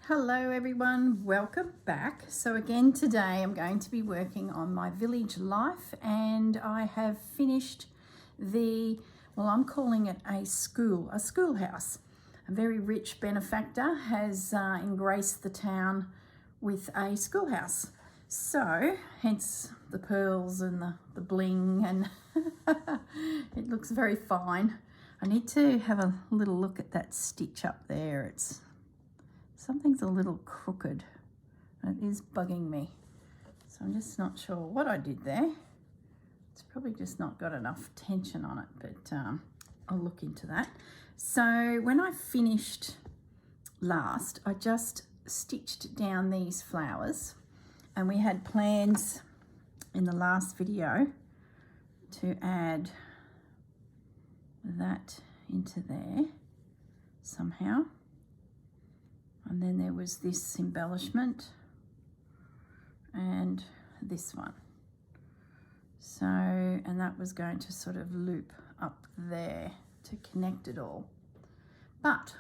Hello everyone, welcome back. So again today I'm going to be working on my village life, and I have finished I'm calling it a schoolhouse. A very rich benefactor has engraced the town with a schoolhouse. So hence the pearls and the bling, and it looks very fine. I need to have a little look at that stitch up there. Something's a little crooked. It is bugging me. So I'm just not sure what I did there. It's probably just not got enough tension on it, but I'll look into that. So when I finished last, I just stitched down these flowers, and we had plans in the last video to add that into there somehow. And then there was this embellishment and this one. So, and that was going to sort of loop up there to connect it all. But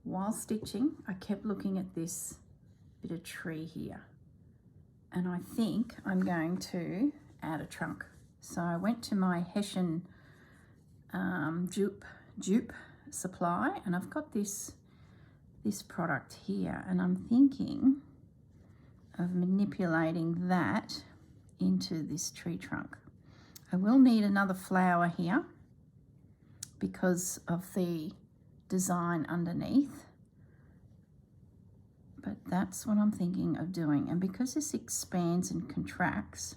while stitching, I kept looking at this bit of tree here. And I think I'm going to add a trunk. So I went to my Hessian dupe supply, and I've got this product here, and I'm thinking of manipulating that into this tree trunk. I will need another flower here because of the design underneath, but that's what I'm thinking of doing. And because this expands and contracts,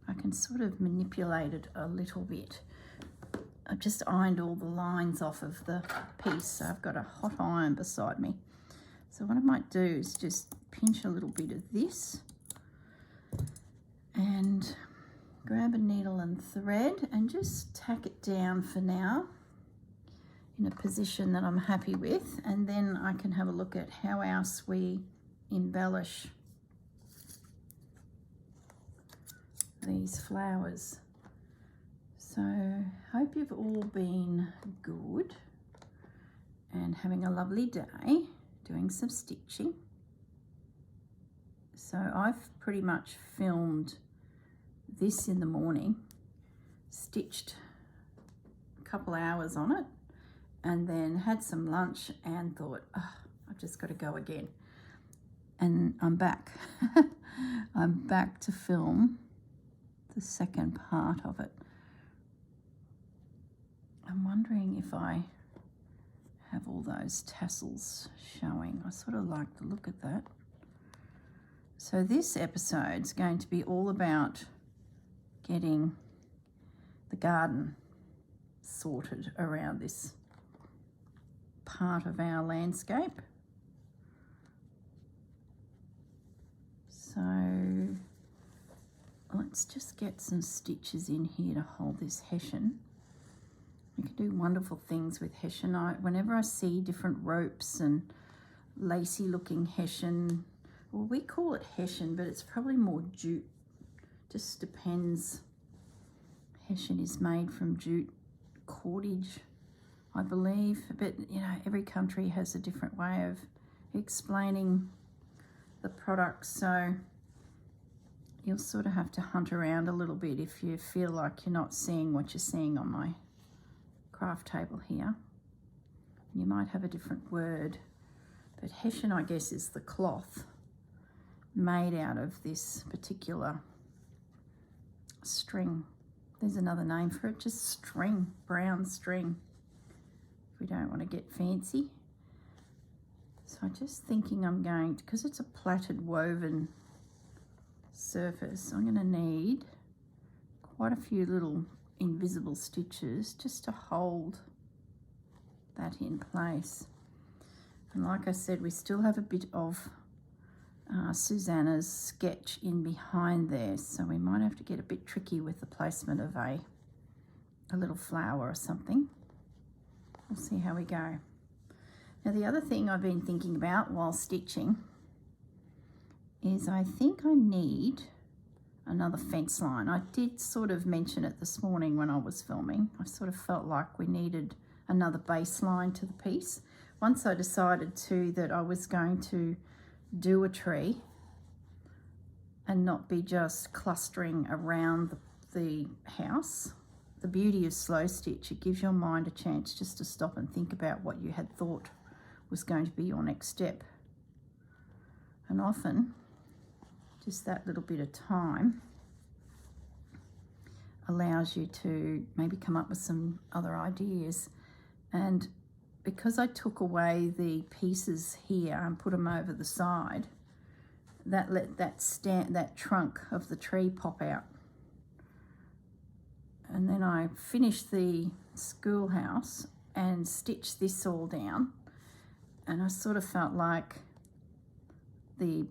I can sort of manipulate it a little bit. I've just ironed all the lines off of the piece, so I've got a hot iron beside me. So what I might do is just pinch a little bit of this and grab a needle and thread and just tack it down for now in a position that I'm happy with, and then I can have a look at how else we embellish these flowers. So hope you've all been good and having a lovely day doing some stitching. So I've pretty much filmed this in the morning, stitched a couple hours on it, and then had some lunch and thought, oh, I've just got to go again. And I'm back. I'm back to film the second part of it. I'm wondering if I have all those tassels showing. I sort of like the look at that. So this episode's going to be all about getting the garden sorted around this part of our landscape. So let's just get some stitches in here to hold this Hessian. You can do wonderful things with Hessian. Whenever I see different ropes and lacy looking Hessian, well, we call it Hessian, but it's probably more jute. Just depends. Hessian is made from jute cordage, I believe, but you know, every country has a different way of explaining the products, so you'll sort of have to hunt around a little bit if you feel like you're not seeing what you're seeing on my craft table here. You might have a different word, but Hessian, I guess, is the cloth made out of this particular string. There's another name for it, just string, brown string, if we don't want to get fancy. So I'm just thinking I'm going to, because it's a plaited woven surface, I'm going to need quite a few little invisible stitches just to hold that in place. And like I said, we still have a bit of Susanna's sketch in behind there, so we might have to get a bit tricky with the placement of a little flower or something. We'll see how we go. Now the other thing I've been thinking about while stitching is I think I need another fence line. I did sort of mention it this morning when I was filming. I sort of felt like we needed another baseline to the piece. once I decided too that I was going to do a tree and not be just clustering around the house. The beauty of slow stitch, it gives your mind a chance just to stop and think about what you had thought was going to be your next step. And often, just that little bit of time allows you to maybe come up with some other ideas. And because I took away the pieces here and put them over the side, that let that trunk of the tree pop out. And then I finished the schoolhouse and stitched this all down, and I sort of felt like the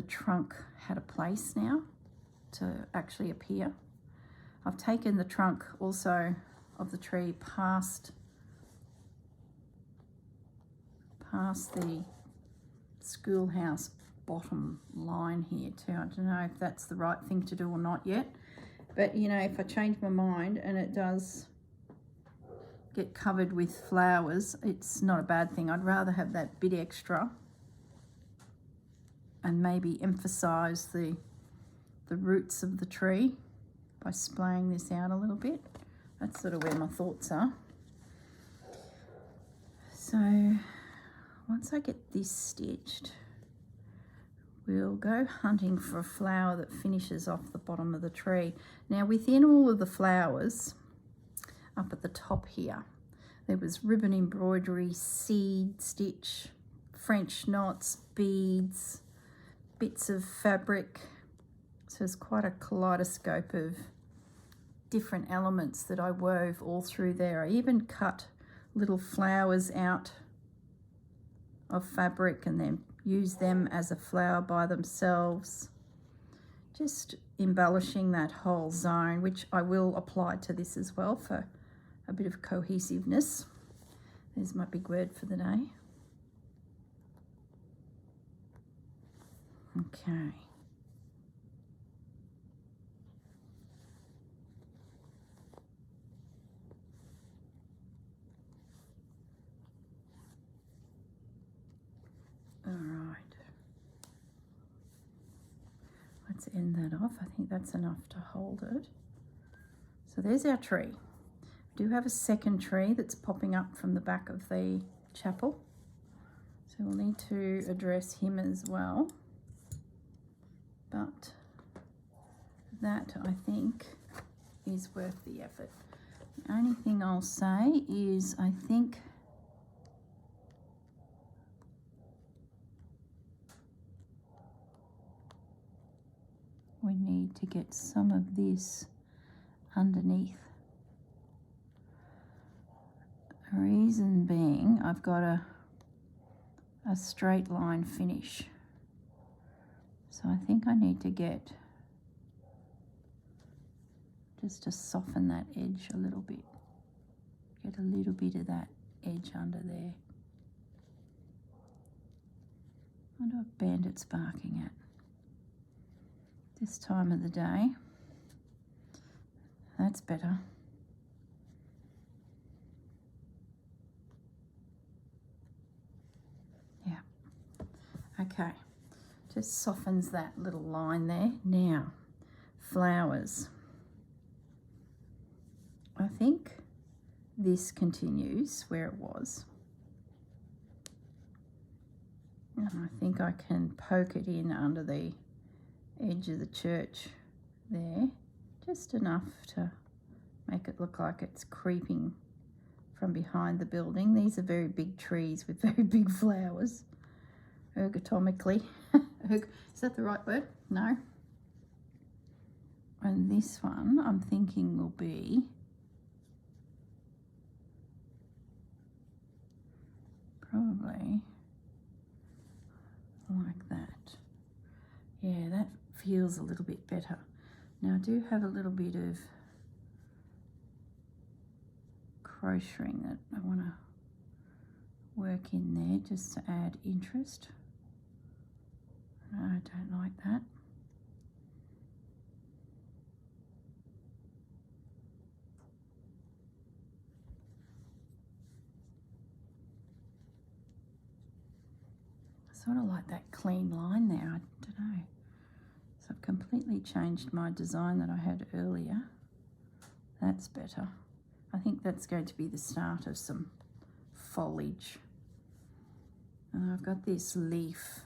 trunk had a place now to actually appear. I've taken the trunk also of the tree past the schoolhouse bottom line here too. I don't know if that's the right thing to do or not yet, but you know, if I change my mind and it does get covered with flowers, it's not a bad thing. I'd rather have that bit extra and maybe emphasize the roots of the tree by splaying this out a little bit. That's sort of where my thoughts are. So once I get this stitched, we'll go hunting for a flower that finishes off the bottom of the tree. Now within all of the flowers, up at the top here, there was ribbon embroidery, seed stitch, French knots, beads, bits of fabric. So it's quite a kaleidoscope of different elements that I wove all through there. I even cut little flowers out of fabric and then use them as a flower by themselves, just embellishing that whole zone, which I will apply to this as well for a bit of cohesiveness. There's my big word for the day. Okay. All right. Let's end that off. I think that's enough to hold it. So there's our tree. We do have a second tree that's popping up from the back of the chapel. So we'll need to address him as well. But that, I think, is worth the effort. The only thing I'll say is I think we need to get some of this underneath. The reason being, I've got a straight line finish. So I think I need to get, just to soften that edge a little bit. Get a little bit of that edge under there. I wonder what bandit's barking at this time of the day. That's better. Yeah. Okay. Just softens that little line there. Now, flowers. I think this continues where it was. And I think I can poke it in under the edge of the church there, just enough to make it look like it's creeping from behind the building. These are very big trees with very big flowers, ergonomically. Is that the right word? No. And this one I'm thinking will be probably like that. Yeah, that feels a little bit better. Now I do have a little bit of crocheting that I want to work in there just to add interest. No, I don't like that. Sort of like that clean line there, I don't know. So I've completely changed my design that I had earlier. That's better. I think that's going to be the start of some foliage. And I've got this leaf.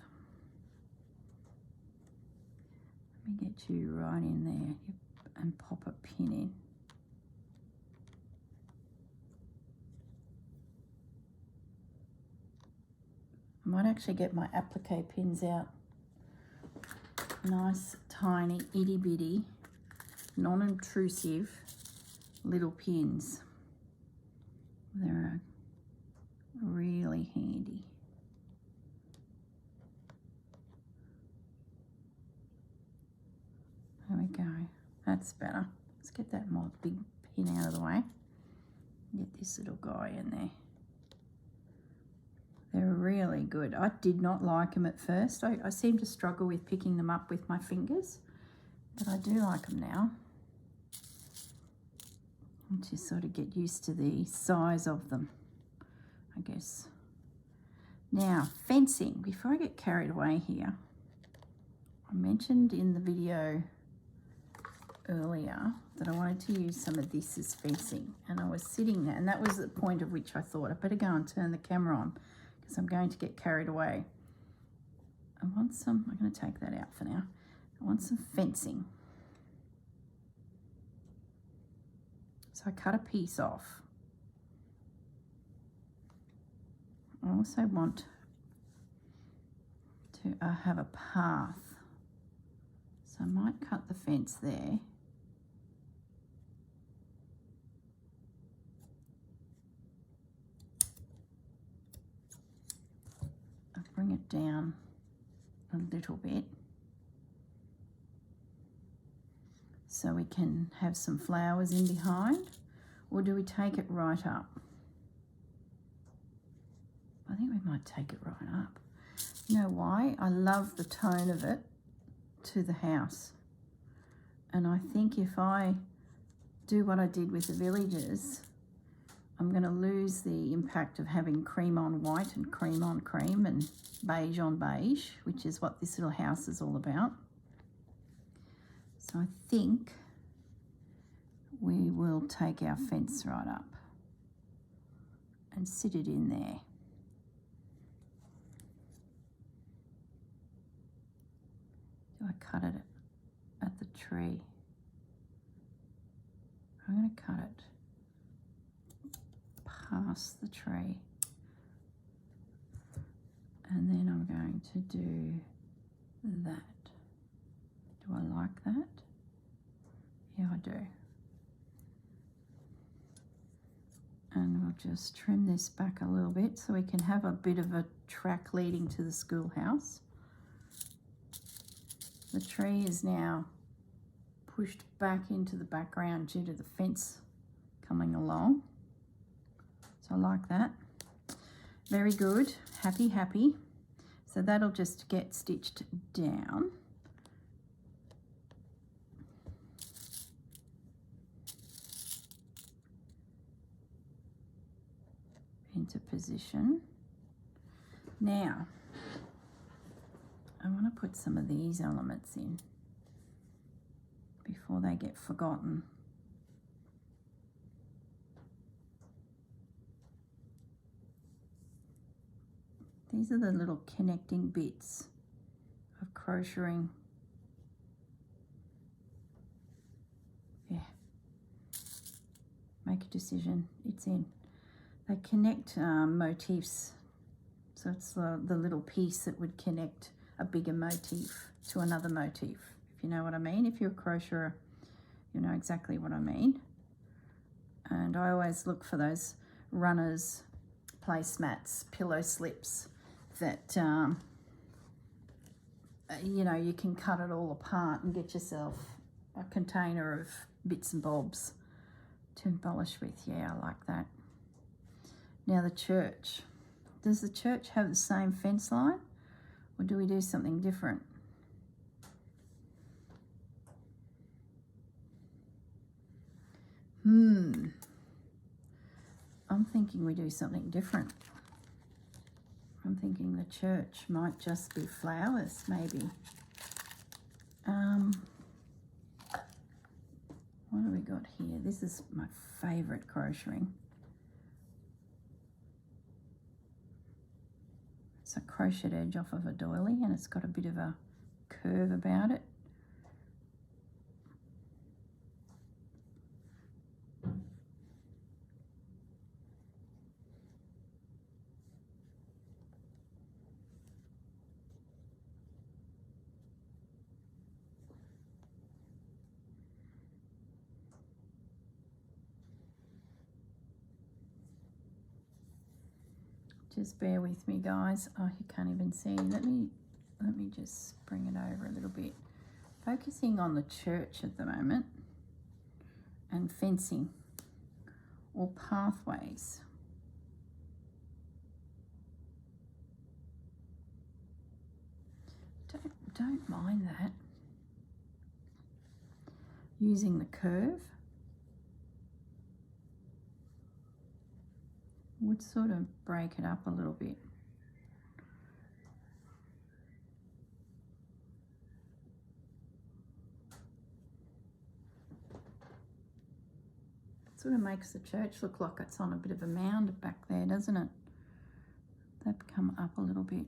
Let me get you right in there and pop a pin in. I might actually get my applique pins out. Nice, tiny, itty bitty, non-intrusive little pins. They're really handy. There we go. That's better. Let's get that more big pin out of the way. Get this little guy in there. They're really good. I did not like them at first. I seem to struggle with picking them up with my fingers, but I do like them now. Once you sort of get used to the size of them, I guess. Now, fencing. Before I get carried away here, I mentioned in the video earlier that I wanted to use some of this as fencing, and I was sitting there, and that was the point of which I thought I better go and turn the camera on because I'm going to get carried away. I'm going to take that out for now. I want some fencing. So I cut a piece off. I also want to have a path. So I might cut the fence there. I'll bring it down a little bit so we can have some flowers in behind, or do we take it right up? I think we might take it right up. You know why? I love the tone of it to the house. And I think if I do what I did with the villages, I'm going to lose the impact of having cream on white and cream on cream and beige on beige, which is what this little house is all about. So I think we will take our fence right up and sit it in there. Do I cut it at the tree? I'm going to cut it past the tree, and then I'm going to do that. Do I like that? Yeah, I do. And we'll just trim this back a little bit so we can have a bit of a track leading to the schoolhouse. The tree is now pushed back into the background due to the fence coming along. So I like that. Very good. Happy, happy. So that'll just get stitched down. Into position. Now, I want to put some of these elements in before they get forgotten. These are the little connecting bits of crocheting. Yeah. Make a decision. It's in. They connect motifs. So it's the little piece that would connect a bigger motif to another motif, if you know what I mean. If you're a crocheter, you know exactly what I mean. And I always look for those runners, placemats, pillow slips that, you know, you can cut it all apart and get yourself a container of bits and bobs to embellish with. Yeah, I like that. Now the church. Does the church have the same fence line, or do we do something different? I'm thinking we do something different. I'm thinking the church might just be flowers, maybe. What have we got here? This is my favourite crocheting. It's a crochet edge off of a doily, and it's got a bit of a curve about it. Just bear with me, guys. Oh, you can't even see. Let me just bring it over a little bit. Focusing on the church at the moment, and fencing or pathways. Don't mind that. Using the curve would sort of break it up a little bit. It sort of makes the church look like it's on a bit of a mound back there, doesn't it? That come up a little bit.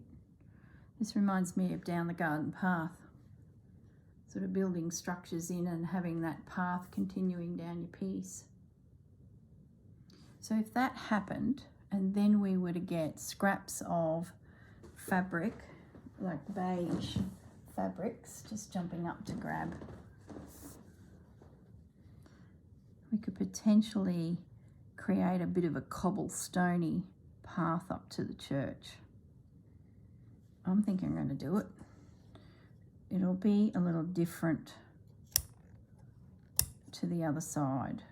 This reminds me of down the garden path, sort of building structures in and having that path continuing down your piece. So if that happened, and then we were to get scraps of fabric, like beige fabrics, just jumping up to grab, we could potentially create a bit of a cobblestoney path up to the church. I'm thinking I'm going to do it. It'll be a little different to the other side.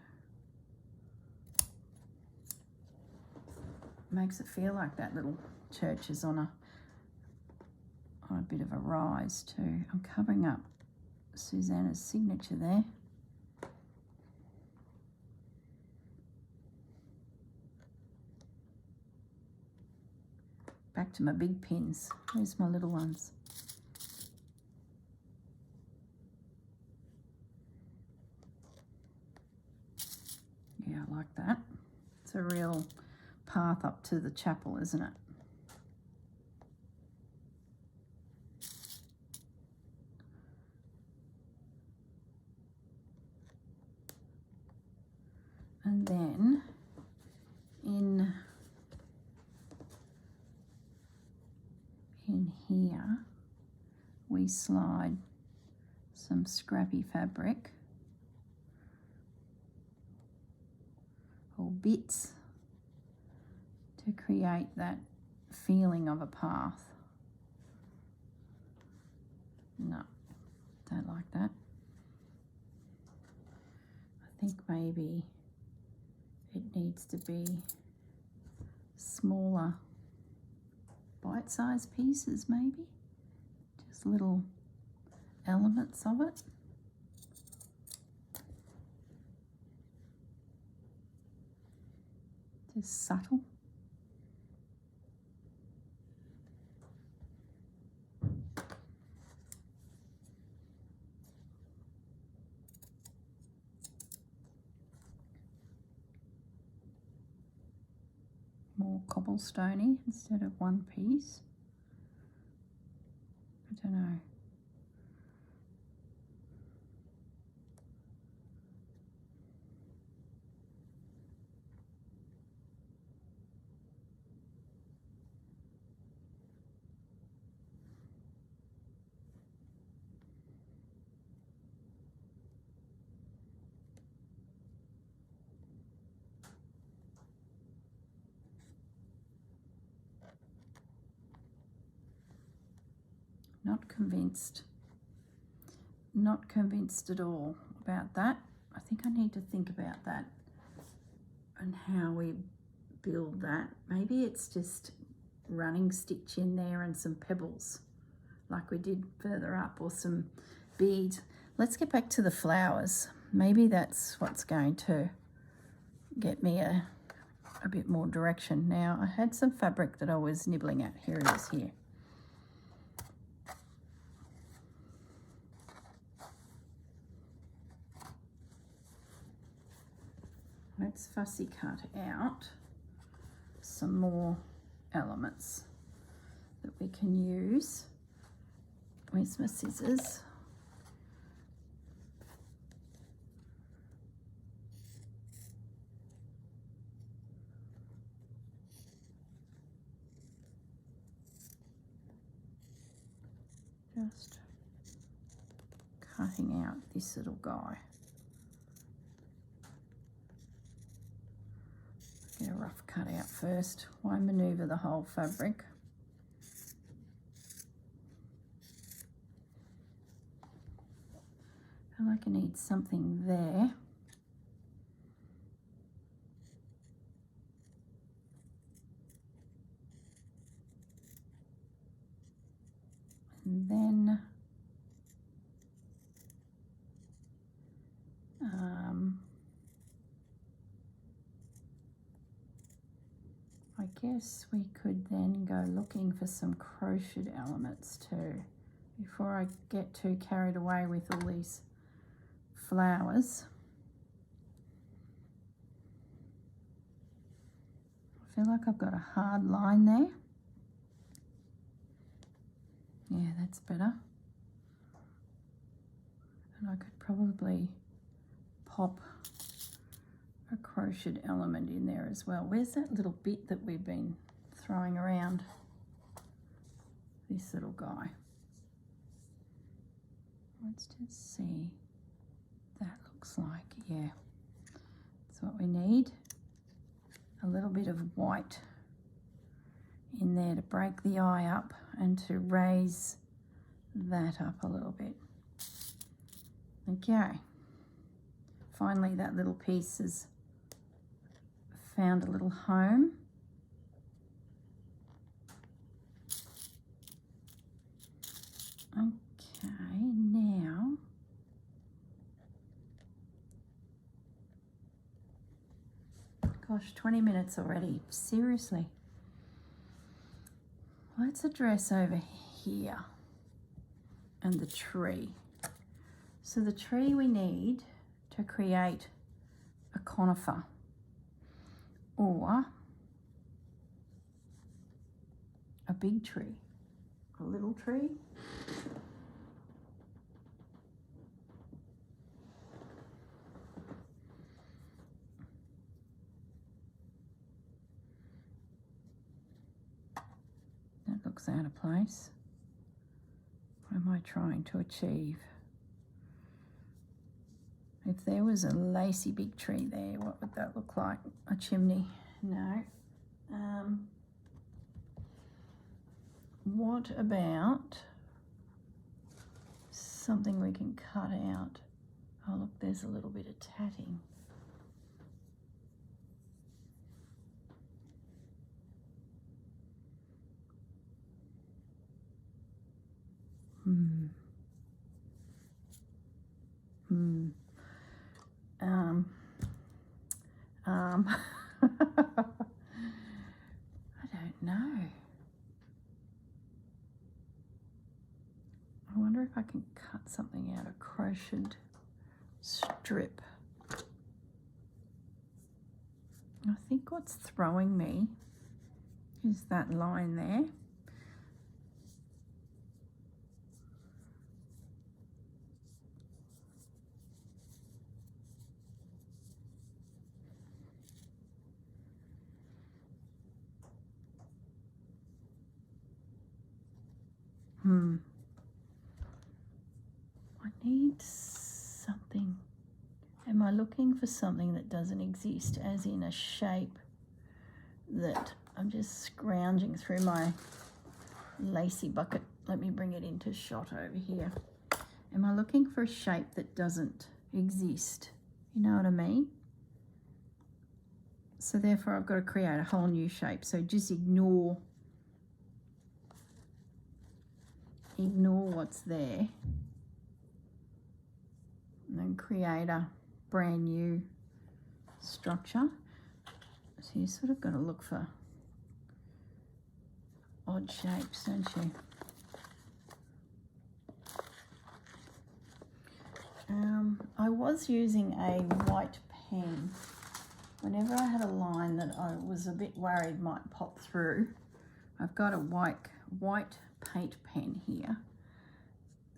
Makes it feel like that little church is on a bit of a rise too. I'm covering up Susanna's signature there. Back to my big pins. Where's my little ones? Yeah, I like that. It's a real path up to the chapel, isn't it? And then in here we slide some scrappy fabric or bits to create that feeling of a path. No, don't like that. I think maybe it needs to be smaller, bite-sized pieces, maybe. Just little elements of it. Just subtle. More cobblestoney instead of one piece. I don't know. Not convinced. Not convinced at all about that. I think I need to think about that and how we build that. Maybe it's just running stitch in there and some pebbles like we did further up, or some beads. Let's get back to the flowers. Maybe that's what's going to get me a a bit more direction. Now, I had some fabric that I was nibbling at. Here it is here. Let's fussy cut out some more elements that we can use. Where's my scissors? Just cutting out this little guy. Get a rough cut out first. Why maneuver the whole fabric? I feel like I need something there. And then I guess we could then go looking for some crocheted elements too, before I get too carried away with all these flowers. I feel like I've got a hard line there. Yeah, that's better. And I could probably pop a crocheted element in there as well. Where's that little bit that we've been throwing around? This little guy. Let's just see. That looks like, yeah, that's what we need. A little bit of white in there to break the eye up and to raise that up a little bit. Okay. Finally, that little piece has found a little home. Okay, now gosh, 20 minutes already, seriously. Let's address over here and the tree. So the tree we need to create a conifer or a big tree, a little tree. That looks out of place. What am I trying to achieve? If there was a lacy big tree there, what would that look like? A chimney? No. What about something we can cut out? Oh look, there's a little bit of tatting. I don't know. I wonder if I can cut something out of crocheted strip. I think what's throwing me is that line there. I need something. Am I looking for something that doesn't exist, as in a shape that I'm just scrounging through my lacy bucket? Let me bring it into shot over here. Am I looking for a shape that doesn't exist? You know what I mean? So therefore I've got to create a whole new shape. So just ignore what's there and then create a brand new structure. So you sort of got to look for odd shapes, don't you? I was using a white pen. Whenever I had a line that I was a bit worried might pop through, I've got a white paint pen here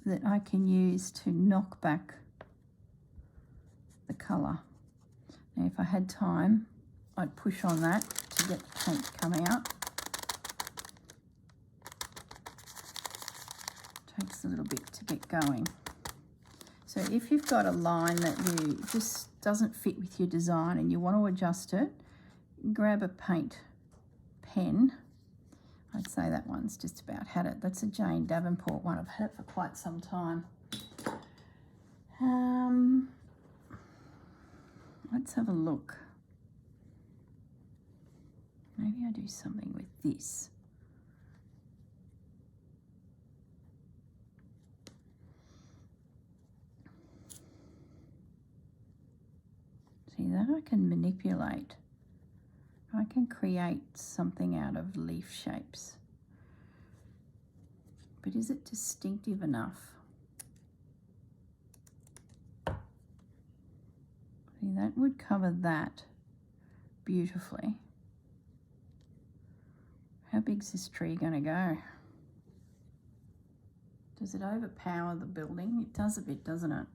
that I can use to knock back the colour. Now if I had time, I'd push on that to get the paint to come out. Takes a little bit to get going. So if you've got a line that you just doesn't fit with your design and you want to adjust it, grab a paint pen. I'd say that one's just about had it. That's a Jane Davenport one. I've had it for quite some time. Let's have a look. Maybe I do something with this. See that I can manipulate. I can create something out of leaf shapes. But is it distinctive enough? See, that would cover that beautifully. How big's this tree going to go? Does it overpower the building? It does a bit, doesn't it?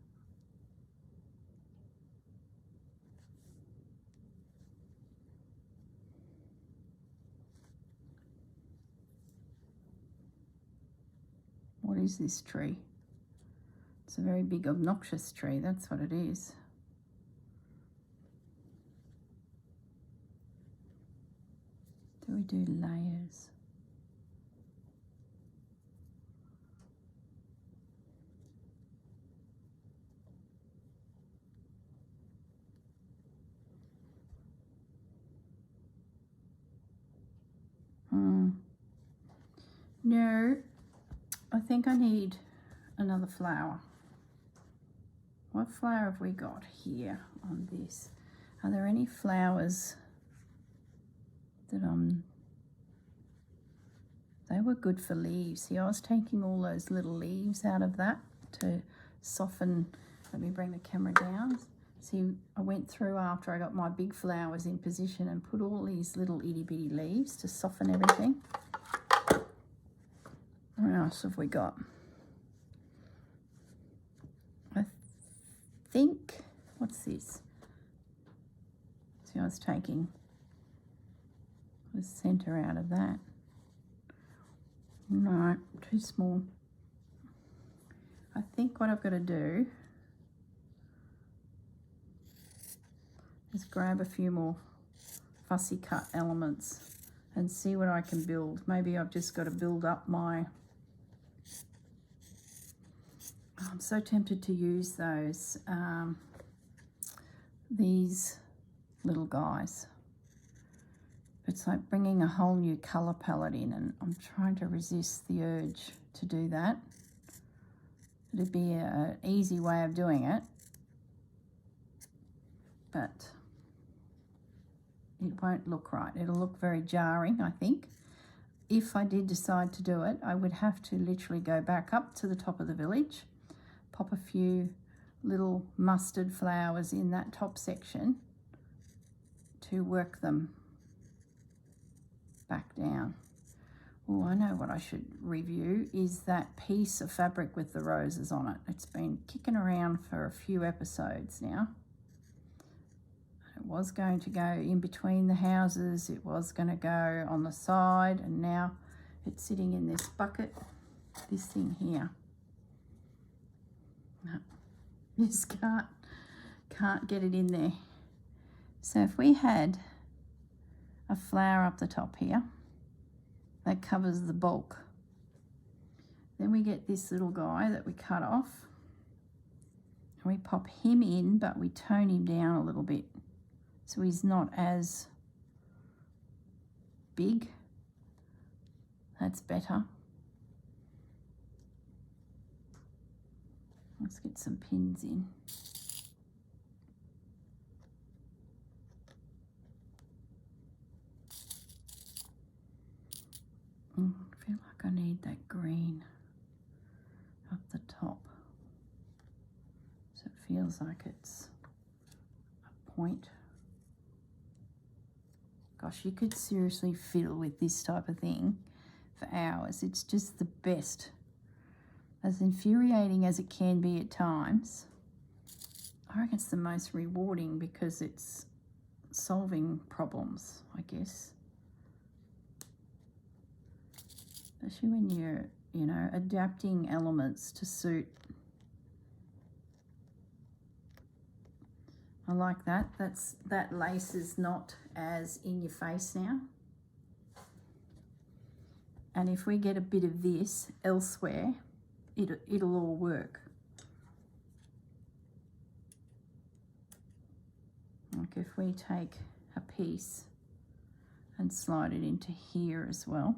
What is this tree? It's a very big, obnoxious tree. That's what it is. Do we do layers? No, I think I need another flower. What flower have we got here on this? Are there any flowers that they were good for leaves? See, I was taking all those little leaves out of that to soften. Let me bring the camera down. See, I went through after I got my big flowers in position and put all these little itty bitty leaves to soften everything. What else have we got? I think, what's this? See, I was taking the centre out of that. No, too small. I think what I've got to do is grab a few more fussy cut elements and see what I can build. Maybe I've just got to build up my... I'm so tempted to use those, these little guys. It's like bringing a whole new colour palette in, and I'm trying to resist the urge to do that. It'd be an easy way of doing it, but it won't look right. It'll look very jarring, I think. If I did decide to do it, I would have to literally go back up to the top of the village, pop a few little mustard flowers in that top section to work them back down. Oh, I know what I should review is that piece of fabric with the roses on it. It's been kicking around for a few episodes now. It was going to go in between the houses, it was going to go on the side, and now it's sitting in this bucket, this thing here. No, just can't get it in there. So if we had a flower up the top here that covers the bulk, then we get this little guy that we cut off, and we pop him in, but we tone him down a little bit so he's not as big. That's better. Let's get some pins in. I feel like I need that green up the top. So it feels like it's a point. Gosh, you could seriously fiddle with this type of thing for hours. It's just the best. As infuriating as it can be at times, I reckon it's the most rewarding because it's solving problems, I guess. Especially when you're, you know, adapting elements to suit. I like that. That lace is not as in your face now. And if we get a bit of this elsewhere, it'll all work. Like if we take a piece and slide it into here as well.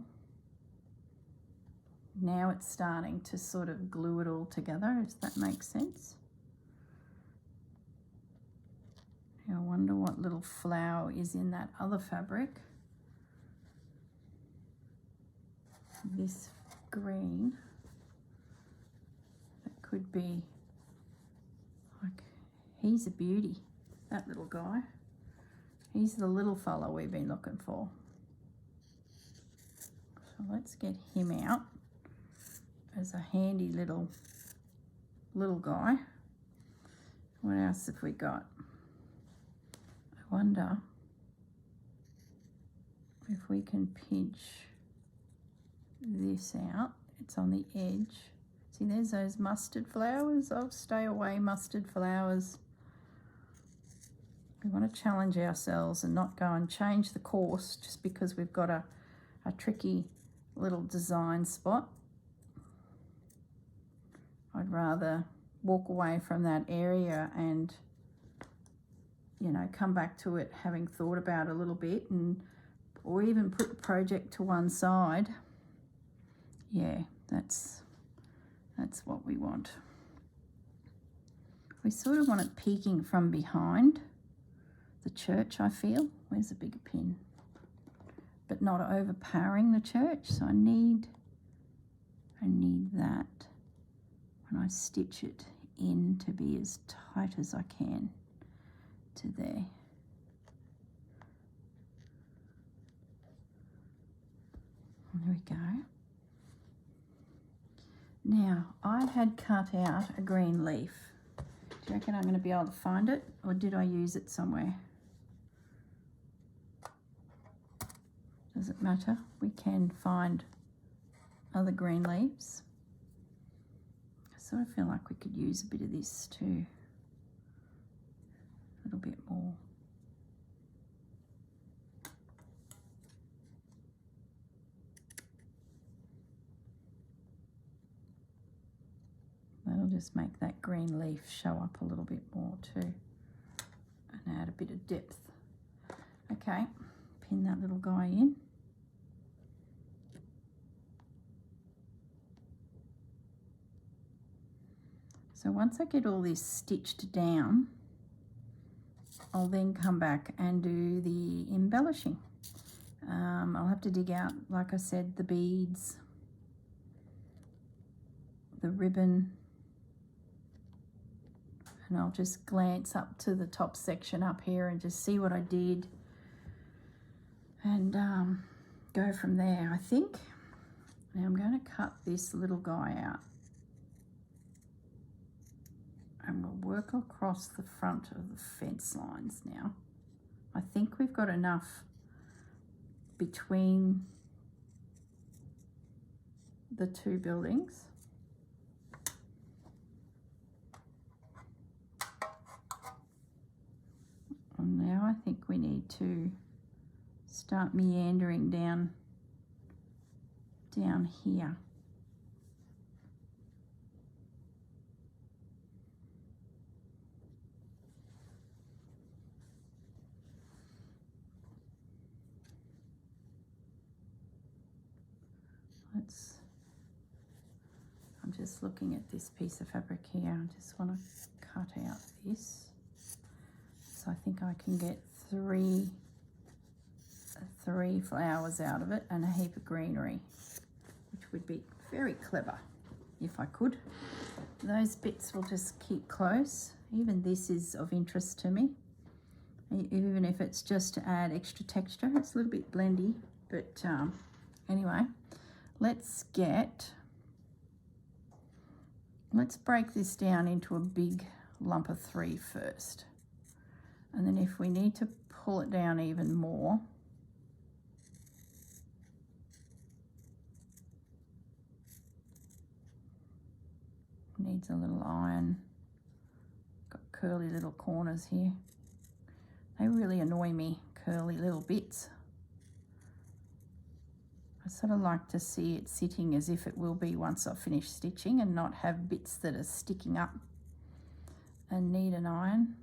Now it's starting to sort of glue it all together, if that makes sense. I wonder what little flower is in that other fabric. This green, that could be, like, he's a beauty, that little guy. He's the little fella we've been looking for. So let's get him out as a handy little guy. What else have we got? I wonder if we can pinch this out. It's on the edge. See, there's those mustard flowers. I'll stay away, mustard flowers. We want to challenge ourselves and not go and change the course just because we've got a tricky little design spot. I'd rather walk away from that area and, you know, come back to it having thought about it a little bit, and or even put the project to one side. Yeah, that's what we want. We sort of want it peeking from behind the church, I feel. Where's a bigger pin? But not overpowering the church, so I need that when I stitch it in to be as tight as I can to there. There we go. Now, I had cut out a green leaf. Do you reckon I'm going to be able to find it, or did I use it somewhere? Does it matter? We can find other green leaves. I sort of feel like we could use a bit of this too. A little bit more. That'll just make that green leaf show up a little bit more too, and add a bit of depth. Okay, pin that little guy in. So once I get all this stitched down, I'll then come back and do the embellishing. I'll have to dig out, like I said, the beads, the ribbon, and I'll just glance up to the top section up here and just see what I did, and go from there, I think. Now I'm going to cut this little guy out, and we'll work across the front of the fence lines now. I think we've got enough between the two buildings. And now I think we need to start meandering down here. I'm just looking at this piece of fabric here. I just want to cut out this. So I think I can get 3 3 flowers out of it and a heap of greenery, which would be very clever if I could. Those bits will just keep close. Even this is of interest to me, even if it's just to add extra texture. It's a little bit blendy, but anyway, let's break this down into a big lump of 3 first. And then if we need to pull it down even more, needs a little iron. Got curly little corners here. They really annoy me, curly little bits. I sort of like to see it sitting as if it will be once I've finished stitching, and not have bits that are sticking up and need an iron.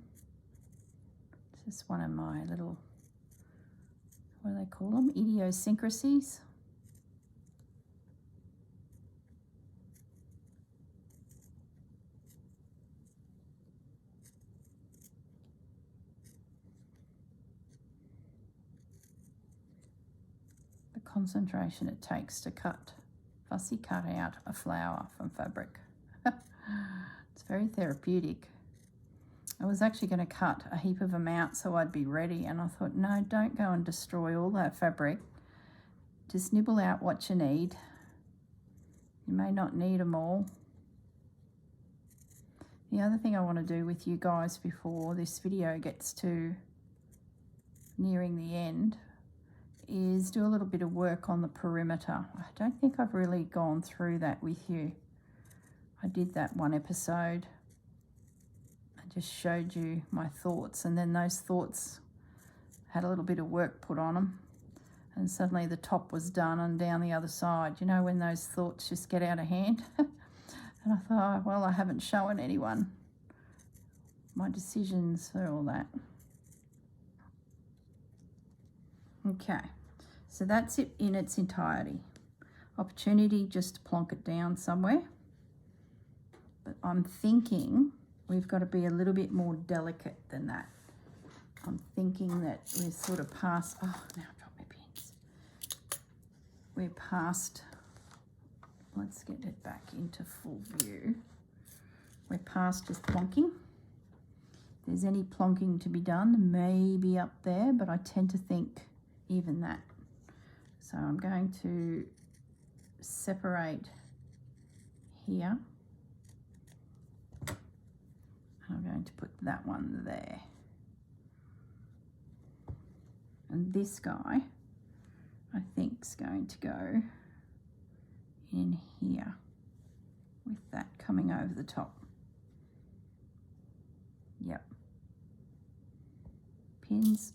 It's just one of my little, what do they call them? Idiosyncrasies. Concentration it takes to fussy cut out a flower from fabric. It's very therapeutic. I was actually going to cut a heap of them out so I'd be ready, and I thought, no, don't go and destroy all that fabric. Just nibble out what you need. You may not need them all. The other thing I want to do with you guys before this video gets to nearing the end is do a little bit of work on the perimeter. I don't think I've really gone through that with you. I did that one episode. I just showed you my thoughts, and then those thoughts had a little bit of work put on them, and suddenly the top was done and down the other side. You know, when those thoughts just get out of hand. And I thought, oh, well, I haven't shown anyone my decisions for all that. Okay, so that's it in its entirety. Opportunity just to plonk it down somewhere. But I'm thinking we've got to be a little bit more delicate than that. I'm thinking that we're sort of past, oh, now I dropped my pins. We're past, let's get it back into full view. We're past just plonking. If there's any plonking to be done, maybe up there, but I tend to think even that. So I'm going to separate here. I'm going to put that one there. And this guy, I think, is going to go in here with that coming over the top. Yep. Pins.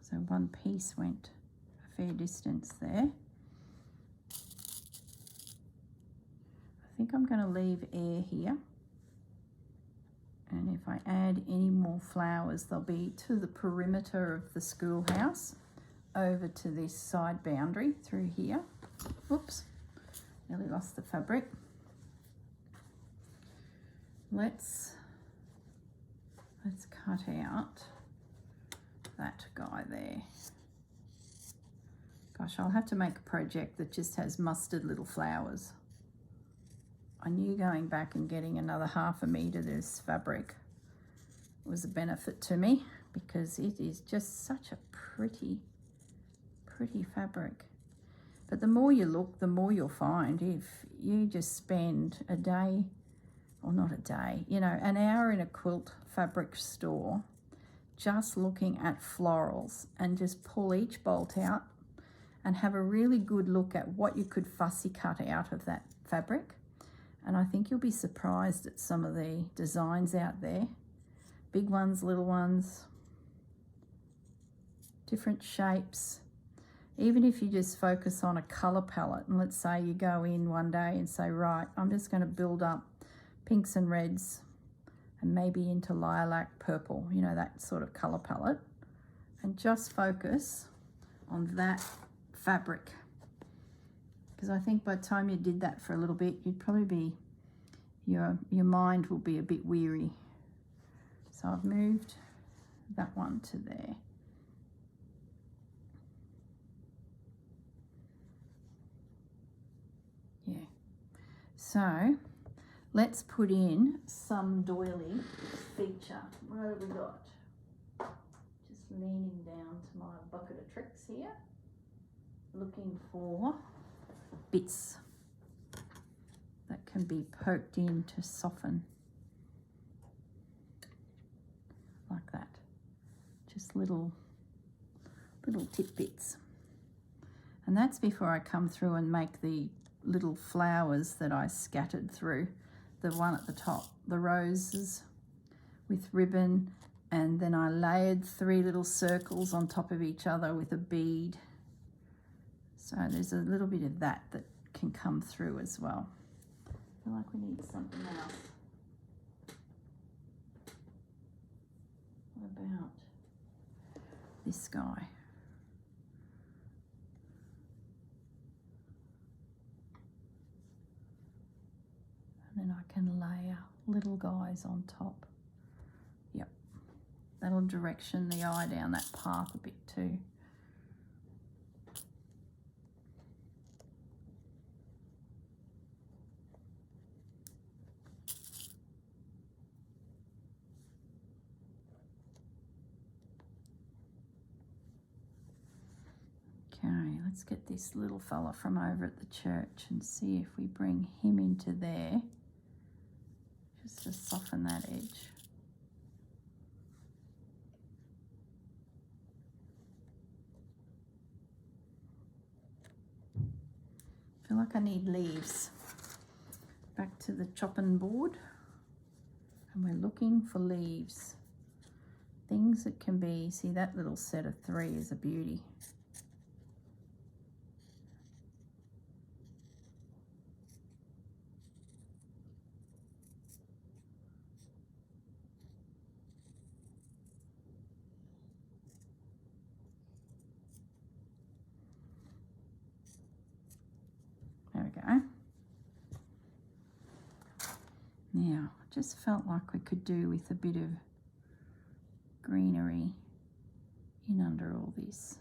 So one piece went a fair distance there. I think I'm going to leave air here. And if I add any more flowers, they'll be to the perimeter of the schoolhouse, over to this side boundary through here. Oops, nearly lost the fabric. Let's cut out that guy there. Gosh, I'll have to make a project that just has mustard little flowers. I knew going back and getting another ½ metre of this fabric was a benefit to me, because it is just such a pretty fabric. But the more you look, the more you'll find. If you just spend a day, or not a day, you know, an hour in a quilt fabric store, just looking at florals, and just pull each bolt out and have a really good look at what you could fussy cut out of that fabric. And I think you'll be surprised at some of the designs out there. Big ones, little ones, different shapes. Even if you just focus on a colour palette, and let's say you go in one day and say, right, I'm just going to build up pinks and reds and maybe into lilac purple, you know, that sort of colour palette, and just focus on that fabric. Because I think by the time you did that for a little bit, you'd probably be, your mind will be a bit weary. So I've moved that one to there. Yeah. So let's put in some doily feature. What have we got? Just leaning down to my bucket of tricks here, looking for bits that can be poked in to soften, like that. Just little tidbits. And that's before I come through and make the little flowers that I scattered through. The one at the top, the roses with ribbon, and then I layered 3 little circles on top of each other with a bead. So there's a little bit of that can come through as well. I feel like we need something else. What about this guy? And then I can layer little guys on top. Yep, that'll direction the eye down that path a bit too. Okay, let's get this little fella from over at the church and see if we bring him into there, just to soften that edge. I feel like I need leaves. Back to the chopping board, and we're looking for leaves. Things that can be, see that little set of 3 is a beauty. There we go. Now, I just felt like we could do with a bit of greenery in under all this.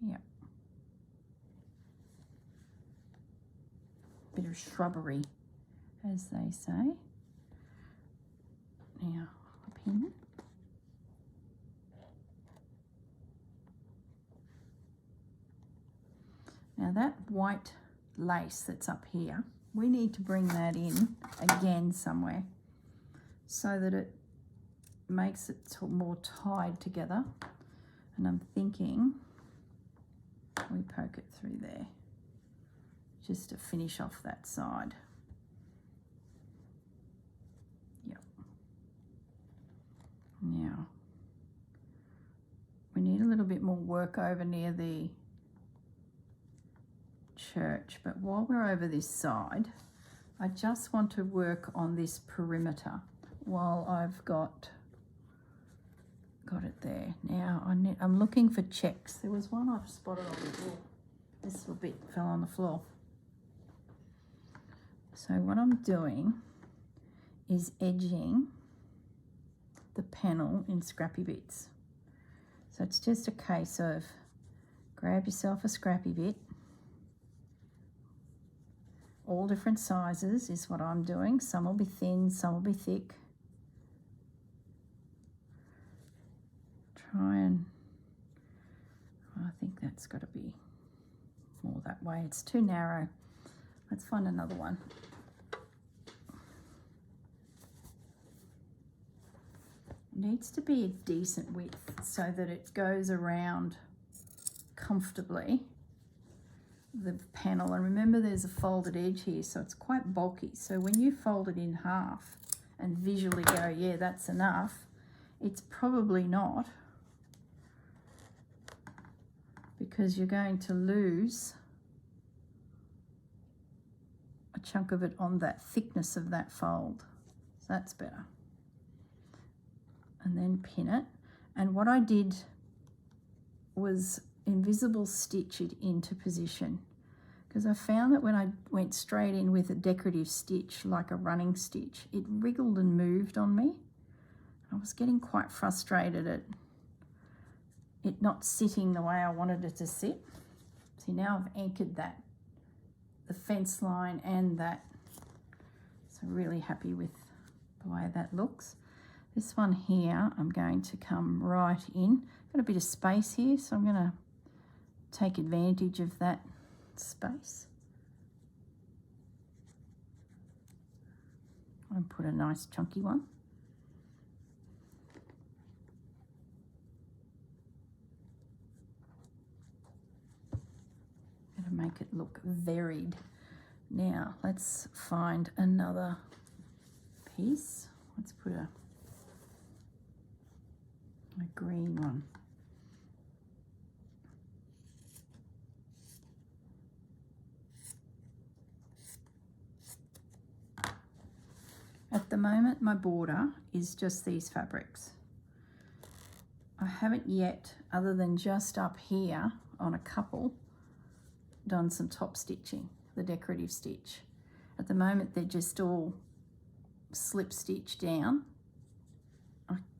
Yep. Bit of shrubbery, as they say. Now, a pin. Now that white lace that's up here, we need to bring that in again somewhere so that it makes it more tied together. And I'm thinking we poke it through there just to finish off that side. Yep. Now we need a little bit more work over near the church, but while we're over this side, I just want to work on this perimeter while I've got it there. Now I'm looking for checks. There was one I've spotted on the floor. This little bit fell on the floor. So what I'm doing is edging the panel in scrappy bits. So it's just a case of grab yourself a scrappy bit. All different sizes is what I'm doing. Some will be thin, some will be thick. Try and, I think that's got to be more that way. It's too narrow. Let's find another one. It needs to be a decent width so that it goes around comfortably the panel. And remember, there's a folded edge here, so it's quite bulky. So when you fold it in half and visually go, yeah, that's enough, it's probably not, because you're going to lose a chunk of it on that thickness of that fold. So that's better. And then pin it. And what I did was invisible stitch it into position, because I found that when I went straight in with a decorative stitch, like a running stitch, it wriggled and moved on me. I was getting quite frustrated at it not sitting the way I wanted it to sit. See, now I've anchored that, the fence line and that. So really happy with the way that looks. This one here, I'm going to come right in. Got a bit of space here, so I'm going to take advantage of that space and put a nice chunky one. Going to make it look varied. Now let's find another piece. Let's put a green one. At the moment, my border is just these fabrics. I haven't yet, other than just up here on a couple, done some top stitching, the decorative stitch. At the moment, they're just all slip stitch down.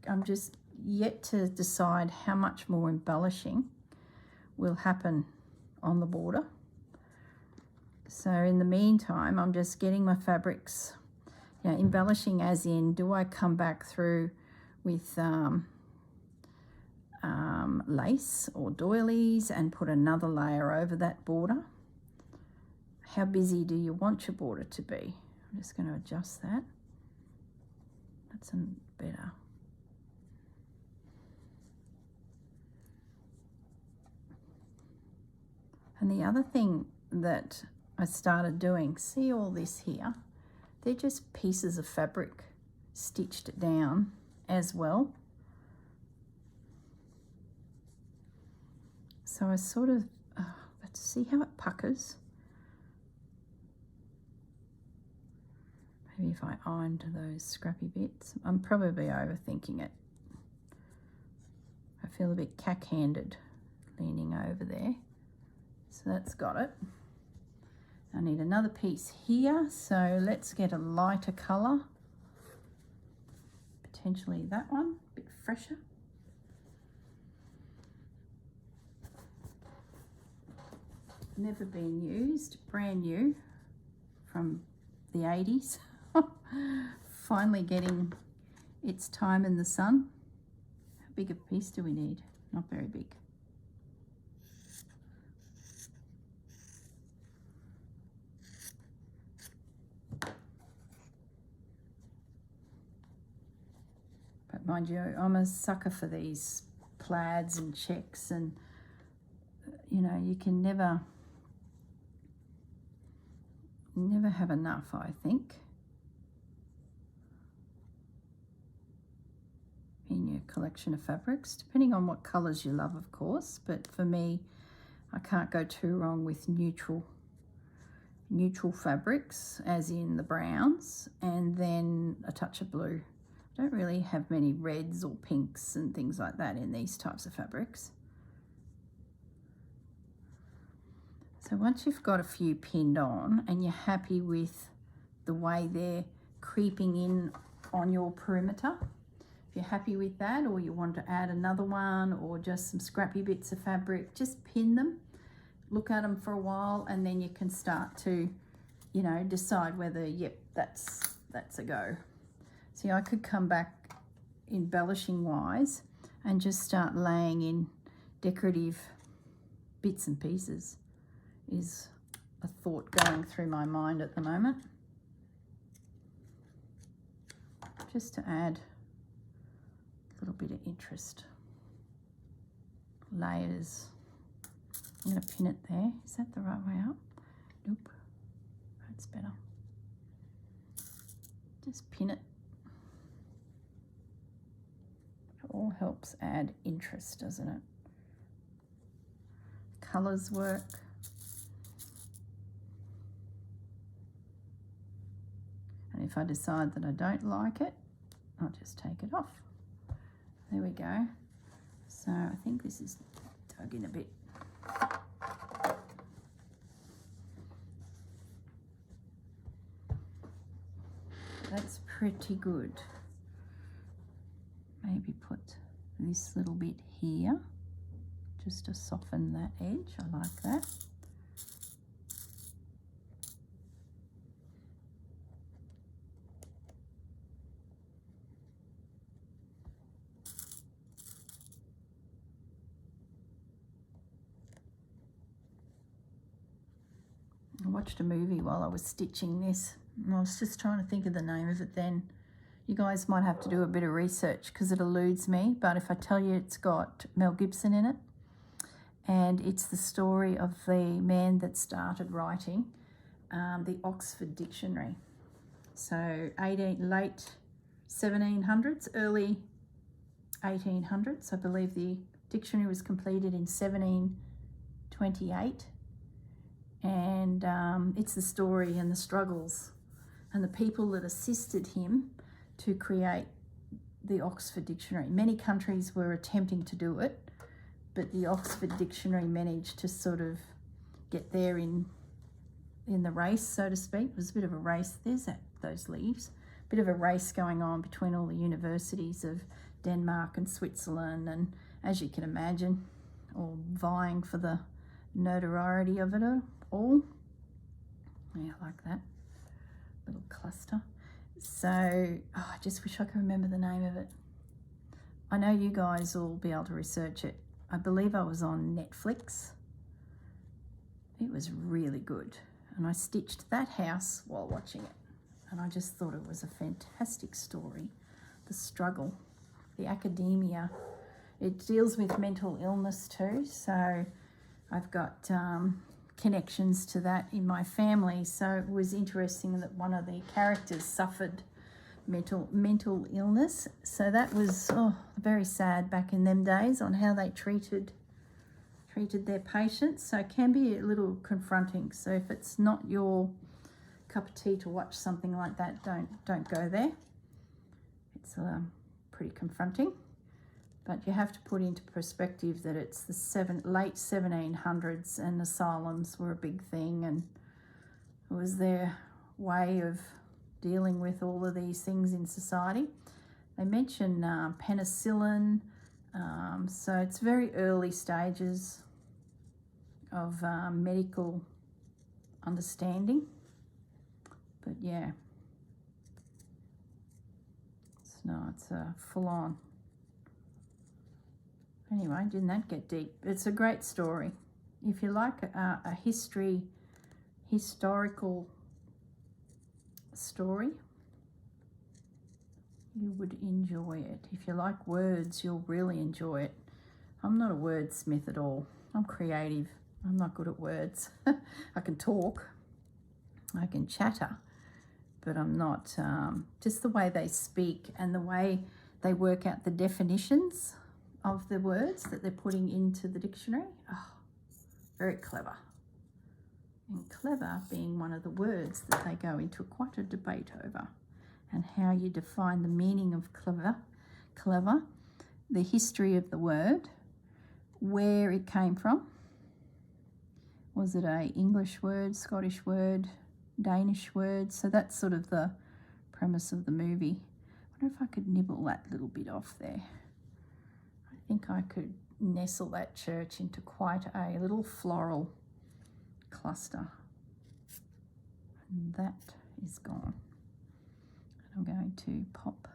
I'm just yet to decide how much more embellishing will happen on the border. So in the meantime, I'm just getting my fabrics, you know, embellishing as in, do I come back through with lace or doilies and put another layer over that border? How busy do you want your border to be? I'm just going to adjust that. That's better. And the other thing that I started doing, see all this here? They're just pieces of fabric stitched down as well. So I sort of, let's see how it puckers. Maybe if I ironed those scrappy bits. I'm probably overthinking it. I feel a bit cack-handed leaning over there. So that's got it. I need another piece here, so let's get a lighter colour. Potentially that one, a bit fresher. Never been used, brand new from the 80s. Finally getting its time in the sun. How big a piece do we need? Not very big. But mind you, I'm a sucker for these plaids and checks, and you know, you can never have enough, I think, in your collection of fabrics, depending on what colours you love, of course. But for me, I can't go too wrong with neutral fabrics, as in the browns, and then a touch of blue. I don't really have many reds or pinks and things like that in these types of fabrics. So once you've got a few pinned on and you're happy with the way they're creeping in on your perimeter, if you're happy with that, or you want to add another one or just some scrappy bits of fabric, just pin them, look at them for a while, and then you can start to, you know, decide whether, yep, that's a go. See, I could come back embellishing wise and just start laying in decorative bits and pieces, is a thought going through my mind at the moment. Just to add a little bit of interest. Layers. I'm going to pin it there. Is that the right way up? Nope. That's better. Just pin it. It all helps add interest, doesn't it? Colours work. And if I decide that I don't like it, I'll just take it off. There we go. So I think this is dug in a bit. That's pretty good. Maybe put this little bit here just to soften that edge. I like that. I watched a movie while I was stitching this, and I was just trying to think of the name of it then. You guys might have to do a bit of research because it eludes me, but if I tell you, it's got Mel Gibson in it, and it's the story of the man that started writing the Oxford Dictionary. So late 1700s, early 1800s. I believe the dictionary was completed in 1728. And it's the story and the struggles and the people that assisted him to create the Oxford Dictionary. Many countries were attempting to do it, but the Oxford Dictionary managed to sort of get there in the race, so to speak. It was a bit of a race. There's those leaves. Bit of a race going on between all the universities of Denmark and Switzerland, and as you can imagine, all vying for the notoriety of it all. Yeah, I like that little cluster. So I just wish I could remember the name of it. I know you guys will be able to research it. I believe I was on Netflix. It was really good, and I stitched that house while watching it, and I just thought it was a fantastic story. The struggle, the academia. It deals with mental illness too, so I've got connections to that in my family. So it was interesting that one of the characters suffered mental illness. So that was very sad back in them days on how they treated their patients. So it can be a little confronting. So if it's not your cup of tea to watch something like that, don't go there. It's pretty confronting. But you have to put into perspective that it's the late 1700s, and asylums were a big thing, and it was their way of dealing with all of these things in society. They mention penicillin, so it's very early stages of medical understanding. But yeah, it's full on. Anyway, didn't that get deep? It's a great story. If you like a historical story, you would enjoy it. If you like words, you'll really enjoy it. I'm not a wordsmith at all. I'm creative. I'm not good at words. I can talk, I can chatter, but I'm not, just the way they speak and the way they work out the definitions of the words that they're putting into the dictionary. Very clever. And clever being one of the words that they go into quite a debate over, and how you define the meaning of clever, the history of the word, where it came from. Was it a English word, Scottish word, Danish word? So that's sort of the premise of the movie. I wonder if I could nibble that little bit off there. I think I could nestle that church into quite a little floral cluster. And that is gone. I'm going to pop,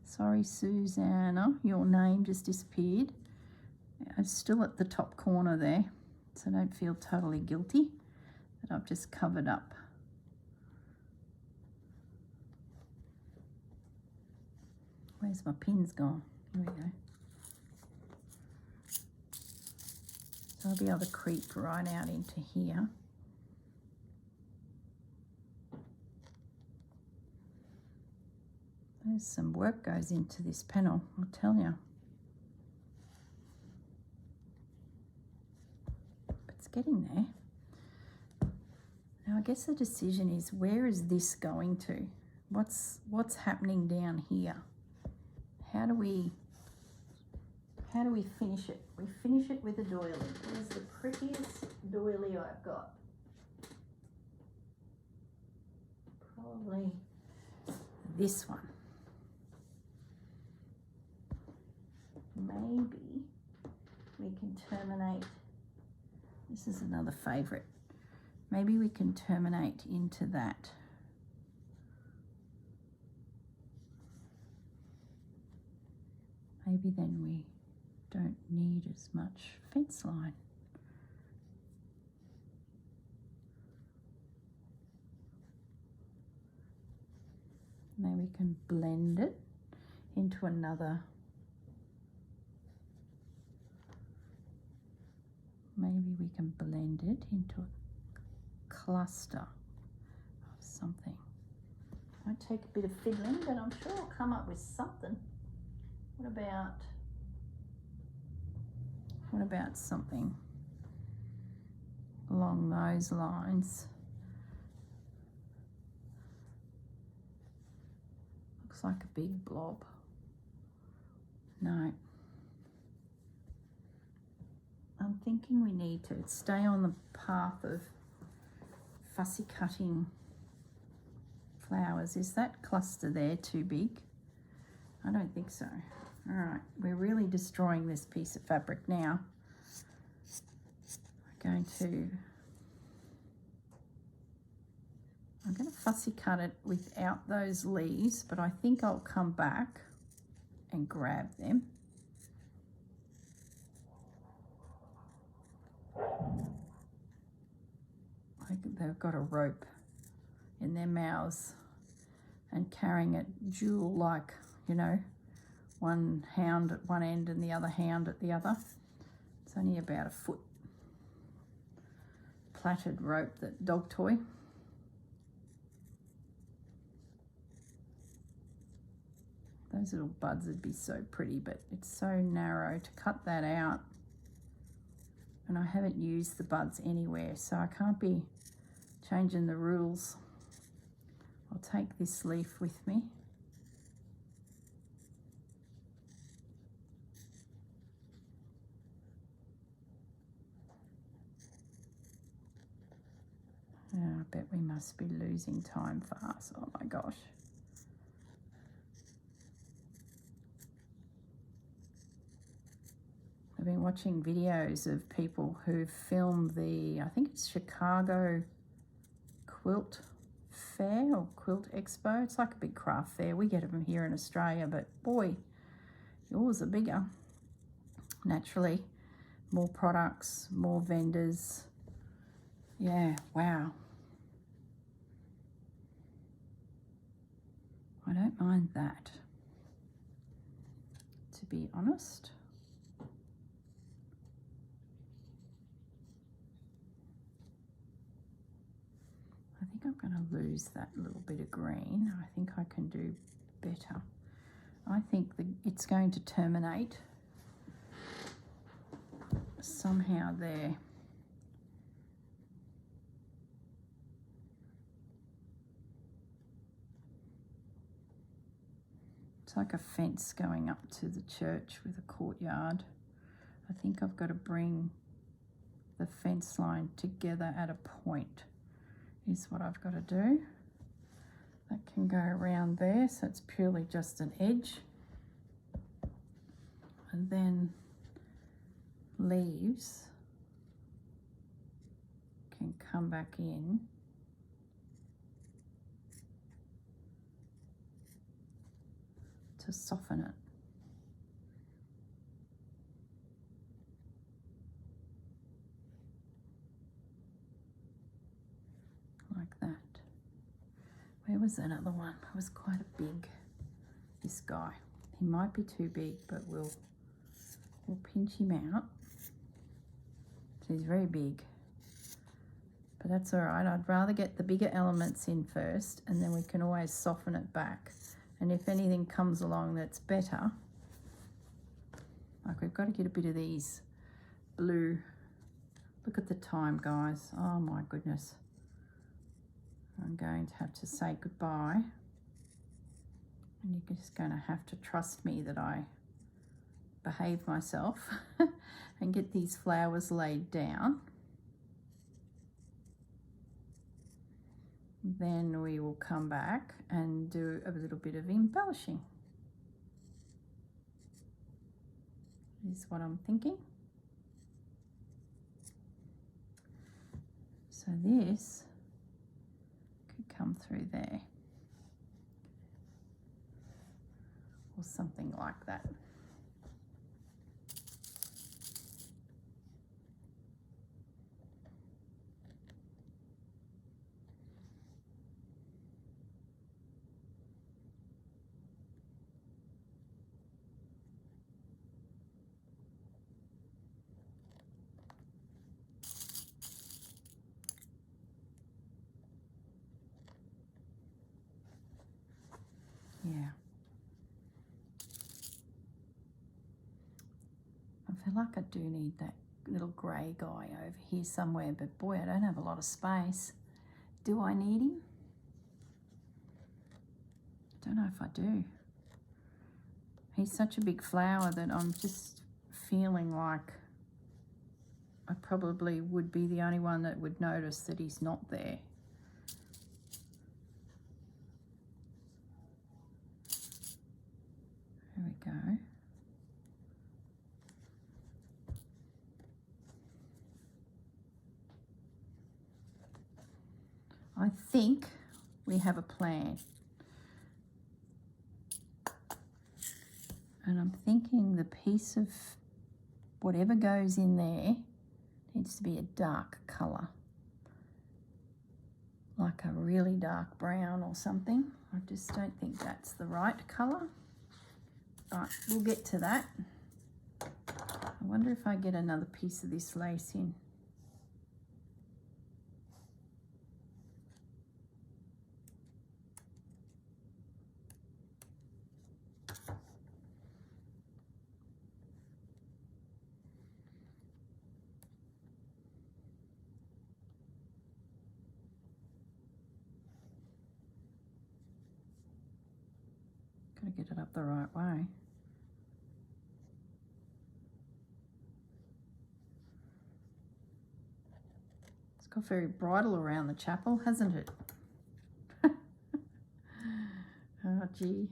sorry Susanna, your name just disappeared. It's still at the top corner there, so don't feel totally guilty that I've just covered up. Where's my pins gone? Here we go. So I'll be able to creep right out into here. There's some work goes into this panel, I'll tell you. It's getting there. Now I guess the decision is, where is this going to? what's happening down here? How do we finish it? We finish it with a doily. Here's the prettiest doily I've got. Probably this one. Maybe we can terminate. This is another favourite. Maybe we can terminate into that. Maybe then we don't need as much fence line. Then we can blend it into another. Maybe we can blend it into a cluster of something. Might take a bit of fiddling, but I'm sure I'll come up with something. What about something along those lines? Looks like a big blob. No. I'm thinking we need to stay on the path of fussy cutting flowers. Is that cluster there too big? I don't think so. All right, we're really destroying this piece of fabric now. I'm going to fussy cut it without those leaves, but I think I'll come back and grab them. They've got a rope in their mouths and carrying it jewel like, you know, one hound at one end and the other hound at the other. It's only about a foot. Plaited rope, that dog toy. Those little buds would be so pretty, but it's so narrow to cut that out. And I haven't used the buds anywhere, so I can't be changing the rules. I'll take this leaf with me. I bet we must be losing time fast. Oh my gosh. I've been watching videos of people who filmed the, I think it's Chicago Quilt Fair or Quilt Expo. It's like a big craft fair. We get them here in Australia, but boy, yours are bigger. Naturally, more products, more vendors. Yeah, wow. I don't mind that, to be honest. I think I'm going to lose that little bit of green. I think I can do better. I think it's going to terminate somehow there. It's like a fence going up to the church with a courtyard. I think I've got to bring the fence line together at a point is what I've got to do. That can go around there, so it's purely just an edge. And then leaves can come back in. To soften it. Like that. Where was that other one? It was quite a big, this guy. He might be too big, but we'll pinch him out. So he's very big. But that's all right. I'd rather get the bigger elements in first, and then we can always soften it back. And if anything comes along that's better, like we've got to get a bit of these blue. Look at the time, guys. Oh my goodness. I'm going to have to say goodbye. And you're just going to have to trust me that I behave myself and get these flowers laid down. Then we will come back and do a little bit of embellishing. Is what I'm thinking. So this could come through there or something like that. Yeah. I feel like I do need that little grey guy over here somewhere, but boy, I don't have a lot of space. Do I need him? I don't know if I do. He's such a big flower that I'm just feeling like I probably would be the only one that would notice that he's not there. There we go. I think we have a plan. And I'm thinking the piece of whatever goes in there needs to be a dark colour. Like a really dark brown or something. I just don't think that's the right colour. But we'll get to that. I wonder if I get another piece of this lace in. Gotta get it up the right way. It's got very bridal around the chapel, hasn't it? Oh gee.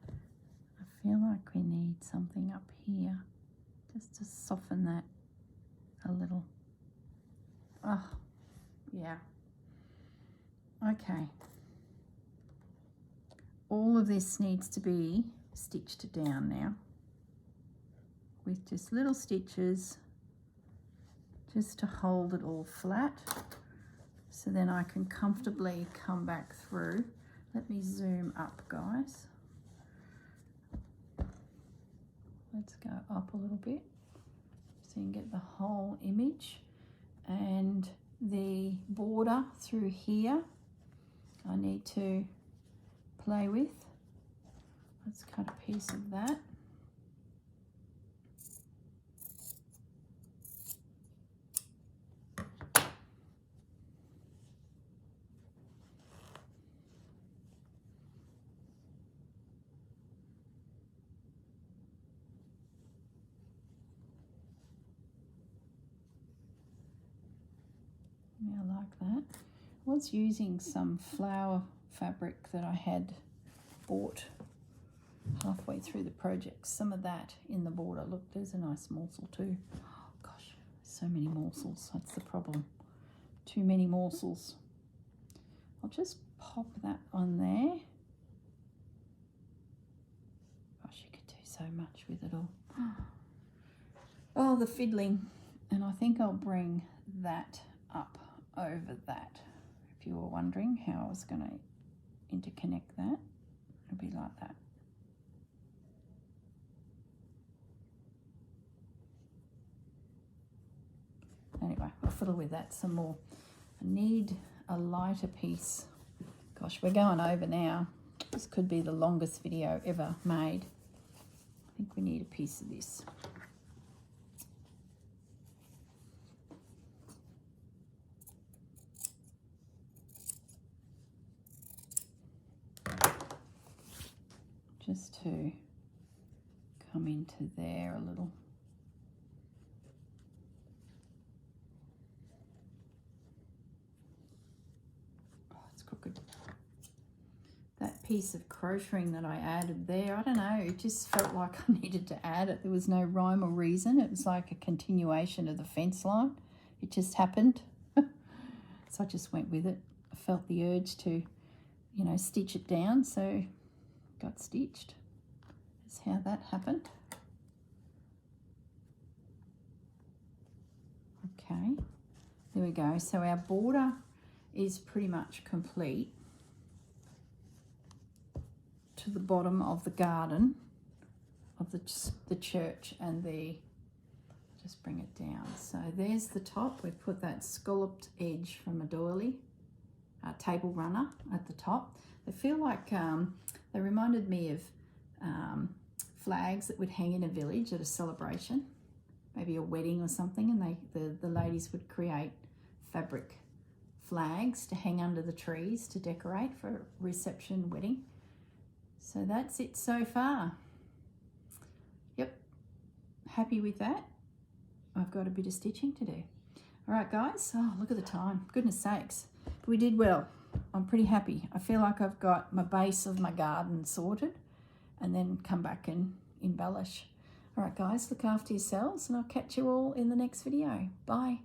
I feel like we need something up here just to soften that a little. Oh, yeah. Okay. All of this needs to be stitched down now with just little stitches just to hold it all flat, so then I can comfortably come back through. Let me zoom up, guys. Let's go up a little bit so you can get the whole image. And the border through here I need to play with. Let's cut a piece of that. Yeah, I like that. I was using some flower fabric that I had bought halfway through the project. Some of that in the border. Look, there's a nice morsel too. Oh gosh, so many morsels. That's the problem. Too many morsels. I'll just pop that on there. Gosh, you could do so much with it all. Oh, the fiddling. And I think I'll bring that up over that. If you were wondering how I was going to interconnect that, it'll be like that. Anyway, I'll fiddle with that some more. I need a lighter piece. Gosh, we're going over now. This could be the longest video ever made. I think we need a piece of this. just to come into there a little. Oh, it's crooked. That piece of crocheting that I added there, I don't know, it just felt like I needed to add it. There was no rhyme or reason. It was like a continuation of the fence line. It just happened. So I just went with it. I felt the urge to, you know, stitch it down, so got stitched. That's how that happened. Okay, there we go. So our border is pretty much complete to the bottom of the garden of the church and the, just bring it down. So there's the top. We've put that scalloped edge from a doily, table runner at the top. They feel like they reminded me of flags that would hang in a village at a celebration, maybe a wedding or something, and the ladies would create fabric flags to hang under the trees to decorate for a reception wedding. So that's it so far. Yep, happy with that. I've got a bit of stitching to do. All right, guys. Oh, look at the time. Goodness sakes. We did well. I'm pretty happy. I feel like I've got my base of my garden sorted and then come back and embellish. All right, guys, look after yourselves and I'll catch you all in the next video. Bye.